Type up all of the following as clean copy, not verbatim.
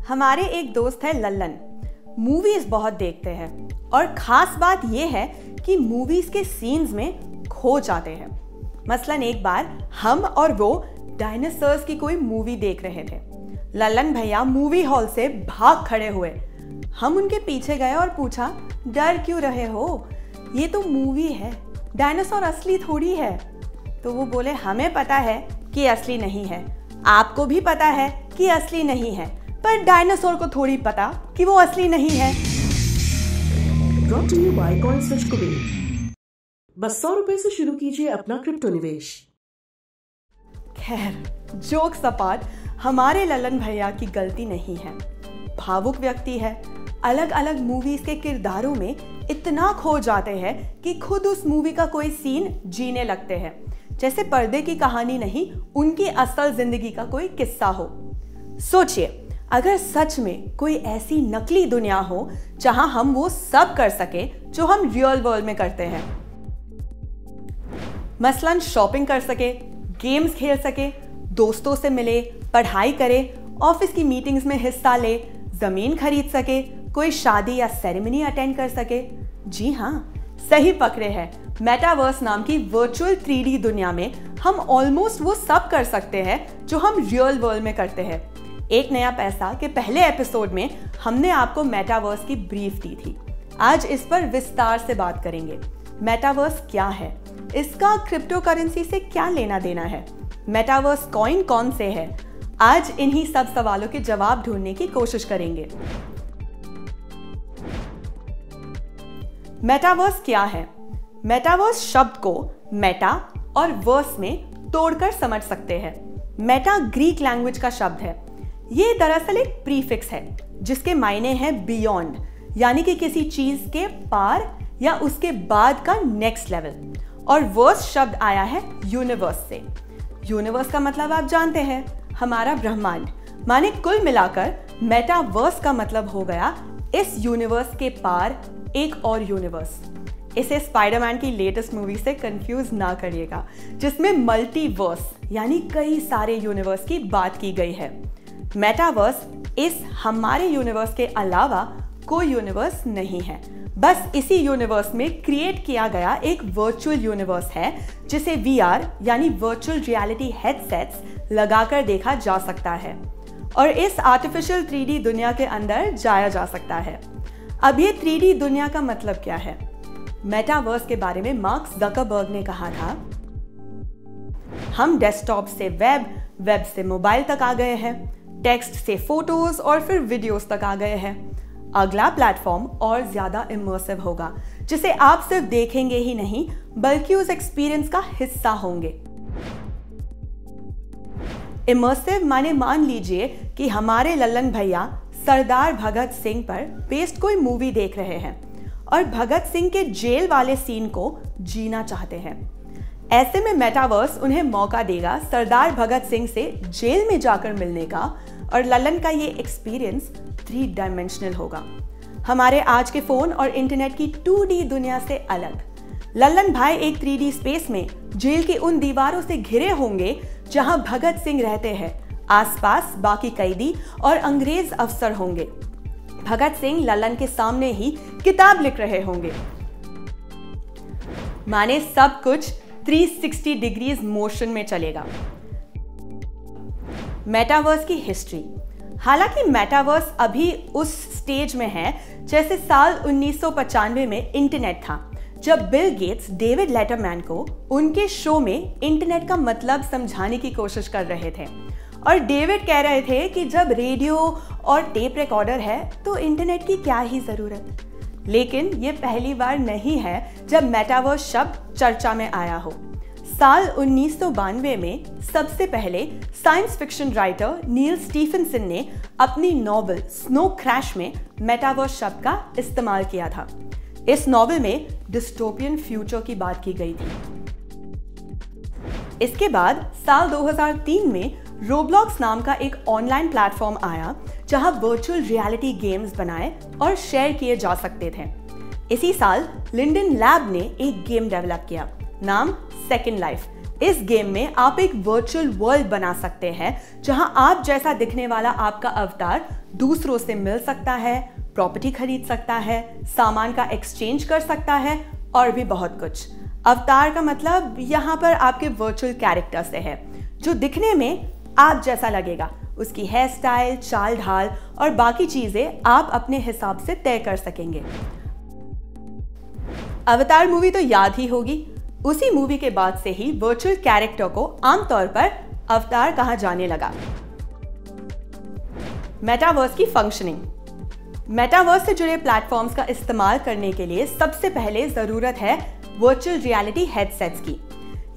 हमारे एक दोस्त है लल्लन, मूवीज बहुत देखते हैं और खास बात यह है कि मूवीज के सीन्स में खो जाते हैं। मसलन एक बार हम और वो डायनासोर्स की कोई मूवी देख रहे थे। लल्लन भैया मूवी हॉल से भाग खड़े हुए। हम उनके पीछे गए और पूछा, डर क्यों रहे हो? ये तो मूवी है, डायनासोर असली थोड़ी है। तो वो बोले, हमें पता है कि असली नहीं है, आपको भी पता है कि असली नहीं है, पर डायनासोर को थोड़ी पता कि वो असली नहीं है। Brought to you by CoinSwitch Kuwait। बस 100 रुपए से शुरू कीजिए अपना क्रिप्टो निवेश। खैर, जोक्स अपार्ट, हमारे लल्लन भैया की गलती नहीं है। भावुक व्यक्ति है, अलग अलग मूवीज के किरदारों में इतना खो जाते हैं कि खुद उस मूवी का कोई सीन जीने लगते हैं, जैसे पर्दे की कहानी नहीं, उनकी असल जिंदगी का कोई किस्सा हो। सोचिए, अगर सच में कोई ऐसी नकली दुनिया हो जहां हम वो सब कर सके जो हम रियल वर्ल्ड में करते हैं। मसलन शॉपिंग कर सके, गेम्स खेल सके, दोस्तों से मिले, पढ़ाई करे, ऑफिस की मीटिंग्स में हिस्सा ले, जमीन खरीद सके, कोई शादी या सेरेमनी अटेंड कर सके। जी हाँ, सही पकड़े हैं। मेटावर्स नाम की वर्चुअल 3D दुनिया में हम ऑलमोस्ट वो सब कर सकते हैं जो हम रियल वर्ल्ड में करते हैं। एक नया पैसा के पहले एपिसोड में हमने आपको मेटावर्स की ब्रीफ दी थी। आज इस पर विस्तार से बात करेंगे। मेटावर्स क्या है, इसका क्रिप्टो करेंसी से क्या लेना देना है, मेटावर्स कॉइन कौन से है, आज इन्हीं सब सवालों के जवाब ढूंढने की कोशिश करेंगे। मेटावर्स क्या है? मेटावर्स शब्द को मेटा और वर्स में तोड़कर समझ सकते हैं। मेटा ग्रीक लैंग्वेज का शब्द है। ये दरअसल एक प्रीफिक्स है जिसके मायने हैं बियॉन्ड, यानी कि किसी चीज के पार या उसके बाद का नेक्स्ट लेवल। और वर्स शब्द आया है यूनिवर्स से। यूनिवर्स का मतलब आप जानते हैं, हमारा ब्रह्मांड। माने कुल मिलाकर मेटावर्स का मतलब हो गया इस यूनिवर्स के पार एक और यूनिवर्स। इसे स्पाइडरमैन की लेटेस्ट मूवी से कंफ्यूज ना करिएगा, जिसमें मल्टीवर्स यानी कई सारे यूनिवर्स की बात की गई है। मेटावर्स इस हमारे यूनिवर्स के अलावा कोई यूनिवर्स नहीं है, बस इसी यूनिवर्स में क्रिएट किया गया एक वर्चुअल यूनिवर्स है जिसे VR यानी वर्चुअल रियलिटी हेडसेट्स लगाकर देखा जा सकता है और इस आर्टिफिशियल 3D दुनिया के अंदर जाया जा सकता है। अब ये 3D दुनिया का मतलब क्या है? मेटावर्स के बारे में मार्क ज़करबर्ग ने कहा था, हम डेस्कटॉप से वेब से मोबाइल तक आ गए हैं, टेक्स्ट से फोटोज और फिर वीडियोस तक आ गए हैं। अगला प्लेटफॉर्म और ज्यादा इमर्सिव होगा, जिसे आप सिर्फ देखेंगे ही नहीं बल्कि उस एक्सपीरियंस का हिस्सा होंगे। इमर्सिव माने मान लीजिए कि हमारे लल्लन भैया सरदार भगत सिंह पर बेस्ड कोई मूवी देख रहे हैं और भगत सिंह के जेल वाले सीन को जीना चाहते हैं। ऐसे में मेटावर्स उन्हें मौका देगा सरदार भगत सिंह से जेल में जाकर मिलने का और लल्लन का ये एक्सपीरियंस 3 डायमेंशनल होगा, हमारे आज के फोन और इंटरनेट की 2D दुनिया से अलग। लल्लन भाई एक 3D स्पेस में जेल की उन दीवारों से घिरे होंगे जहां भगत सिंह रहते हैं। आसपास बाकी कैदी और अंग्रेज अफसर होंगे। भगत सिंह लल्लन के सामने ही किताब लिख रहे होंगे। माने सब कुछ 360 डिग्रीज मोशन में चलेगा। मेटावर्स की हिस्ट्री। हालांकि मेटावर्स अभी उस स्टेज में है जैसे साल 1995 में इंटरनेट था, जब बिल गेट्स डेविड लेटरमैन को उनके शो में इंटरनेट का मतलब समझाने की कोशिश कर रहे थे और डेविड कह रहे थे कि जब रेडियो और टेप रिकॉर्डर है तो इंटरनेट की क्या ही जरूरत। लेकिन ये पहली बार नहीं है जब मेटावर्स शब्द चर्चा में आया हो। साल 1992 में सबसे पहले साइंस फिक्शन राइटर नील स्टीफनसन ने अपनी नॉवल स्नो क्रैश में मेटावर्स शब्द का इस्तेमाल किया था। इस नॉवल में डिस्टोपियन फ्यूचर की बात की गई थी। इसके बाद साल 2003 में रोब्लॉक्स नाम का एक ऑनलाइन प्लेटफॉर्म आया जहां वर्चुअल रियलिटी गेम्स बनाए और शेयर किए जा सकते थे। इसी साल लिंडन लैब ने एक गेम डेवलप किया, नाम सेकंड लाइफ। इस गेम में आप एक वर्चुअल वर्ल्ड बना सकते हैं जहां आप जैसा दिखने वाला आपका अवतार दूसरों से मिल सकता है, प्रॉपर्टी खरीद सकता है, सामान का एक्सचेंज कर सकता है और भी बहुत कुछ। अवतार का मतलब यहाँ पर आपके वर्चुअल कैरेक्टर से है, जो दिखने में आप जैसा लगेगा। उसकी हेयर स्टाइल, चाल ढाल और बाकी चीजें आप अपने हिसाब से तय कर सकेंगे। अवतार मूवी तो याद ही होगी। उसी मूवी के बाद से ही वर्चुअल कैरेक्टर को आमतौर पर अवतार कहा जाने लगा। मेटावर्स की फंक्शनिंग। मेटावर्स से जुड़े प्लेटफॉर्म्स का इस्तेमाल करने के लिए सबसे पहले जरूरत है वर्चुअल रियलिटी हेडसेट्स की।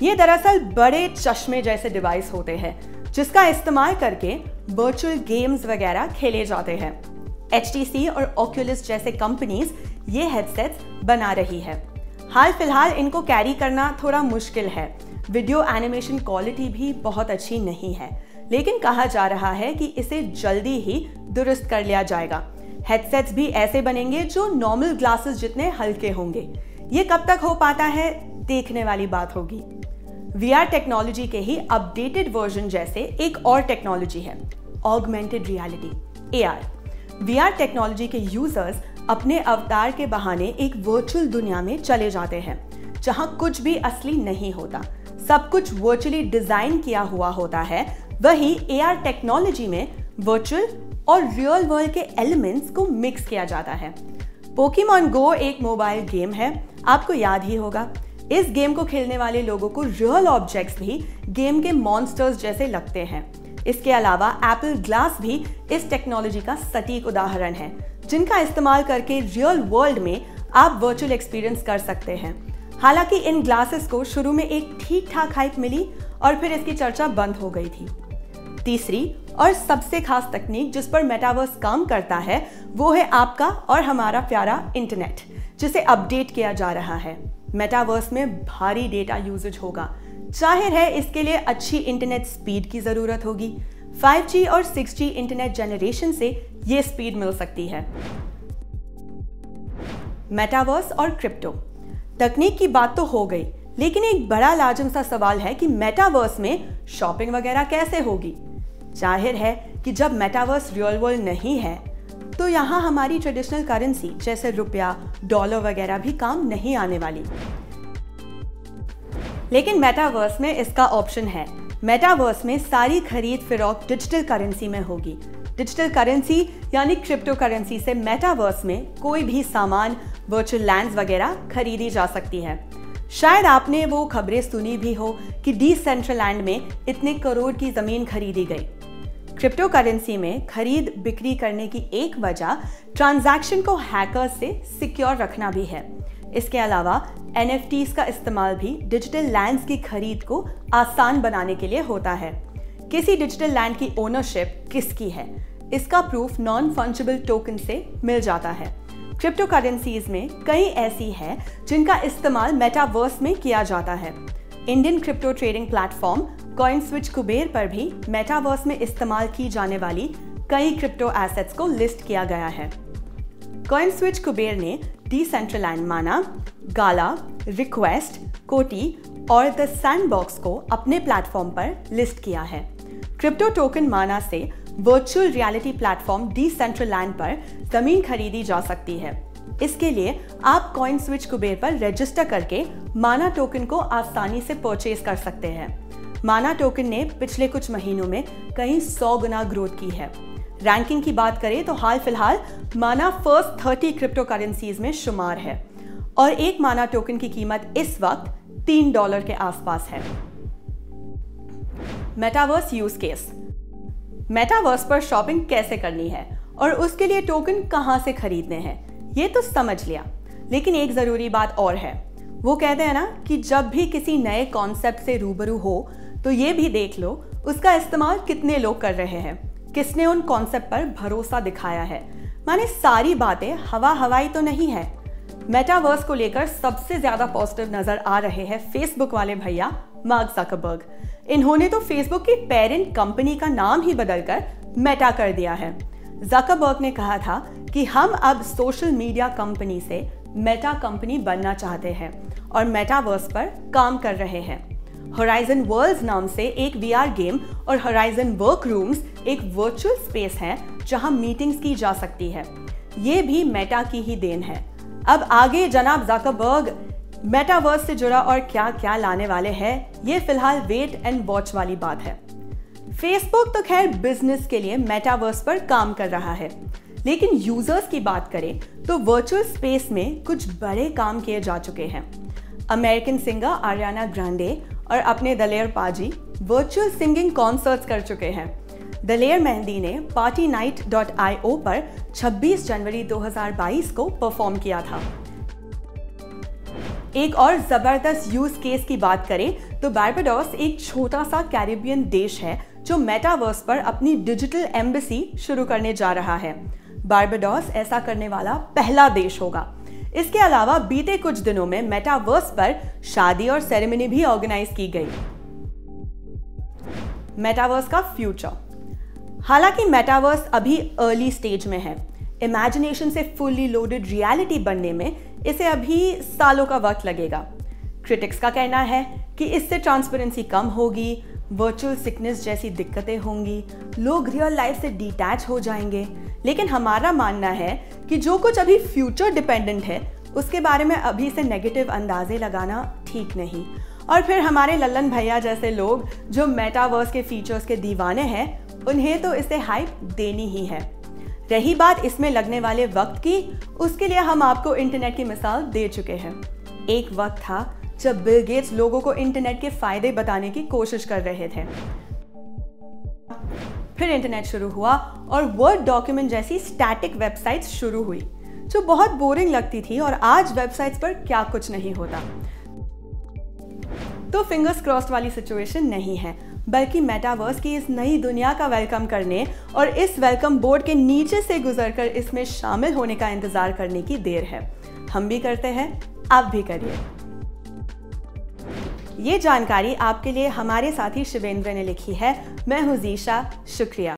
ये दरअसल बड़े चश्मे जैसे डिवाइस होते हैं जिसका इस्तेमाल करके वर्चुअल गेम्स वगैरह खेले जाते हैं। HTC और Oculus जैसे कंपनीज ये हेडसेट्स बना रही है। हाल फिलहाल इनको कैरी करना थोड़ा मुश्किल है। वीडियो एनिमेशन क्वालिटी भी बहुत अच्छी नहीं है, लेकिन कहा जा रहा है कि इसे जल्दी ही दुरुस्त कर लिया जाएगा। हेडसेट्स भी ऐसे बनेंगे जो नॉर्मल ग्लासेस जितने हल्के होंगे। ये कब तक हो पाता है, देखने वाली बात होगी। VR टेक्नोलॉजी के ही अपडेटेड वर्जन जैसे एक और टेक्नोलॉजी है augmented reality, AR। VR technology के यूजर्स अपने अवतार के बहाने एक वर्चुअल दुनिया में चले जाते हैं जहां कुछ भी असली नहीं होता, सब कुछ वर्चुअली डिजाइन किया हुआ होता है। वही AR टेक्नोलॉजी में वर्चुअल और रियल वर्ल्ड के एलिमेंट्स को मिक्स किया जाता है। पोकेमॉन गो एक मोबाइल गेम है, आपको याद ही होगा। इस गेम को खेलने वाले लोगों को रियल ऑब्जेक्ट्स भी गेम के मॉन्स्टर्स जैसे लगते हैं। इसके अलावा एप्पल ग्लास भी इस टेक्नोलॉजी का सटीक उदाहरण है, जिनका इस्तेमाल करके रियल वर्ल्ड में आप वर्चुअल एक्सपीरियंस कर सकते हैं। हालांकि इन ग्लासेस को शुरू में एक ठीक ठाक हाइप मिली और फिर इसकी चर्चा बंद हो गई थी। तीसरी और सबसे खास तकनीक जिस पर मेटावर्स काम करता है वो है आपका और हमारा प्यारा इंटरनेट, जिसे अपडेट किया जा रहा है। मेटावर्स में भारी डेटा यूजेज होगा। जाहिर है इसके लिए अच्छी इंटरनेट स्पीड की जरूरत होगी। 5G और 6G इंटरनेट जनरेशन से ये स्पीड मिल सकती है। मेटावर्स और क्रिप्टो। तकनीक की बात तो हो गई, लेकिन एक बड़ा लाजम सा सवाल है कि मेटावर्स में शॉपिंग वगैरह कैसे होगी। जाहिर है कि जब मेटावर्स रियल वर्ल्ड नहीं है तो यहाँ हमारी ट्रेडिशनल करेंसी जैसे रुपया, डॉलर वगैरह भी काम नहीं आने वाली। लेकिन मेटावर्स में इसका ऑप्शन है। मेटावर्स में सारी खरीद फरोख्त डिजिटल करेंसी में होगी। डिजिटल करेंसी यानी क्रिप्टो करेंसी से मेटावर्स में कोई भी सामान, वर्चुअल लैंड्स वगैरह खरीदी जा सकती है। शायद आपने वो खबरें सुनी भी हो कि डीसेंट्रलैंड में इतने करोड़ की जमीन खरीदी गई। क्रिप्टो करेंसी में खरीद बिक्री करने की एक वजह ट्रांजैक्शन को हैकर्स से सिक्योर रखना भी है। इसके अलावा NFTs का इस्तेमाल भी डिजिटल लैंड्स की खरीद को आसान बनाने के लिए होता है। किसी डिजिटल लैंड की ओनरशिप किसकी है, इसका प्रूफ नॉन फंजिबल टोकन से मिल जाता है। क्रिप्टो करेंसीज में कई ऐसी है जिनका इस्तेमाल मेटावर्स में किया जाता है। Indian crypto trading platform CoinSwitch Kuber पर भी मेटावर्स में इस्तेमाल की जाने वाली कई क्रिप्टो एसेट्स को लिस्ट किया गया है। कॉइनस्विच कुबेर ने डीसेंट्रलैंड माना, गाला, रिक्वेस्ट, कोटी और द सैंडबॉक्स को अपने प्लेटफॉर्म पर लिस्ट किया है। क्रिप्टो टोकन माना से वर्चुअल रियलिटी प्लेटफॉर्म डीसेंट्रलैंड पर जमीन खरीदी जा सकती है। इसके लिए आप कॉइनस्विच कुबेर पर रजिस्टर करके माना टोकन को आसानी से परचेज कर सकते हैं। माना टोकन ने पिछले कुछ महीनों में कई 100 गुना ग्रोथ की है। रैंकिंग की बात करें तो हाल फिलहाल माना फर्स्ट 30 क्रिप्टो करेंसीज में शुमार है और एक माना टोकन की कीमत इस वक्त $3 के आसपास है। Metaverse use case. मेटावर्स पर शॉपिंग कैसे करनी है और उसके लिए टोकन कहां से खरीदने हैं, ये तो समझ लिया, लेकिन एक जरूरी बात और है। वो कहते हैं ना कि जब भी किसी नए कॉन्सेप्ट से रूबरू हो तो ये भी देख लो उसका इस्तेमाल कितने लोग कर रहे हैं, किसने उन कॉन्सेप्ट पर भरोसा दिखाया है। माने सारी बातें हवा हवाई तो नहीं है। मेटावर्स को लेकर सबसे ज्यादा पॉजिटिव नजर आ रहे हैं फेसबुक वाले भैया मार्क ज़करबर्ग। इन्होंने तो फेसबुक की पेरेंट कंपनी का नाम ही बदलकर मेटा कर दिया है। ज़करबर्ग ने कहा था कि हम अब सोशल मीडिया कंपनी से मेटा कंपनी बनना चाहते हैं और मेटावर्स पर काम कर रहे हैं। होराइजन वर्ल्ड्स नाम से एक VR गेम और होराइजन वर्करूम्स एक वर्चुअल स्पेस है जहां मीटिंग्स की जा सकती है। ये भी मेटा की ही देन है। अब आगे जनाब ज़करबर्ग मेटावर्स से जुड़ा और क्या क्या लाने वाले हैं, ये फिलहाल वेट एंड वॉच वाली बात है। फेसबुक तो खैर बिजनेस के लिए मेटावर्स पर काम कर रहा है, लेकिन यूजर्स की बात करें तो वर्चुअल स्पेस में कुछ बड़े काम किए जा चुके हैं। अमेरिकन सिंगर आरियाना ग्रांडे और अपने दलेर पाजी वर्चुअल सिंगिंग कॉन्सर्ट्स कर चुके हैं। दलेर मेहंदी ने partynight.io पर 26 जनवरी 2022 को परफॉर्म किया था। एक और जबरदस्त यूज केस की बात करें तो बारबाडोस एक छोटा सा कैरिबियन देश है जो मेटावर्स पर अपनी डिजिटल एम्बेसी शुरू करने जा रहा है। बारबाडोस ऐसा करने वाला पहला देश होगा। इसके अलावा बीते कुछ दिनों में मेटावर्स पर शादी और सेरेमनी भी ऑर्गेनाइज की गई। मेटावर्स का फ्यूचर। हालांकि मेटावर्स अभी अर्ली स्टेज में है। इमेजिनेशन से फुल्ली लोडेड रियलिटी बनने में इसे अभी सालों का वक्त लगेगा। क्रिटिक्स का कहना है कि इससे ट्रांसपेरेंसी कम होगी, वर्चुअल सिकनेस जैसी दिक्कतें होंगी, लोग रियल लाइफ से डिटैच हो जाएंगे। लेकिन हमारा मानना है कि जो कुछ अभी फ्यूचर डिपेंडेंट है उसके बारे में अभी से नेगेटिव अंदाजे लगाना ठीक नहीं। और फिर हमारे लल्लन भैया जैसे लोग जो मेटावर्स के फीचर्स के दीवाने हैं, उन्हें तो इसे हाइप देनी ही है। रही बात इसमें लगने वाले वक्त की, उसके लिए हम आपको इंटरनेट की मिसाल दे चुके हैं। एक वक्त था जब बिल गेट्स लोगों को इंटरनेट के फायदे बताने की कोशिश कर रहे थे। फिर इंटरनेट शुरू हुआ और वर्ड डॉक्यूमेंट जैसी स्टैटिक वेबसाइट्स शुरू हुई जो बहुत बोरिंग लगती थी, और आज वेबसाइट्स पर क्या कुछ नहीं होता। तो फिंगर्स क्रॉस्ड वाली सिचुएशन नहीं है, बल्कि मेटावर्स की इस नई दुनिया का वेलकम करने और इस वेलकम बोर्ड के नीचे से गुजरकर इसमें शामिल होने का इंतजार करने की देर है। हम भी करते हैं, आप भी करिए। ये जानकारी आपके लिए हमारे साथी शिवेंद्र ने लिखी है। मैं हूं जीशा, शुक्रिया।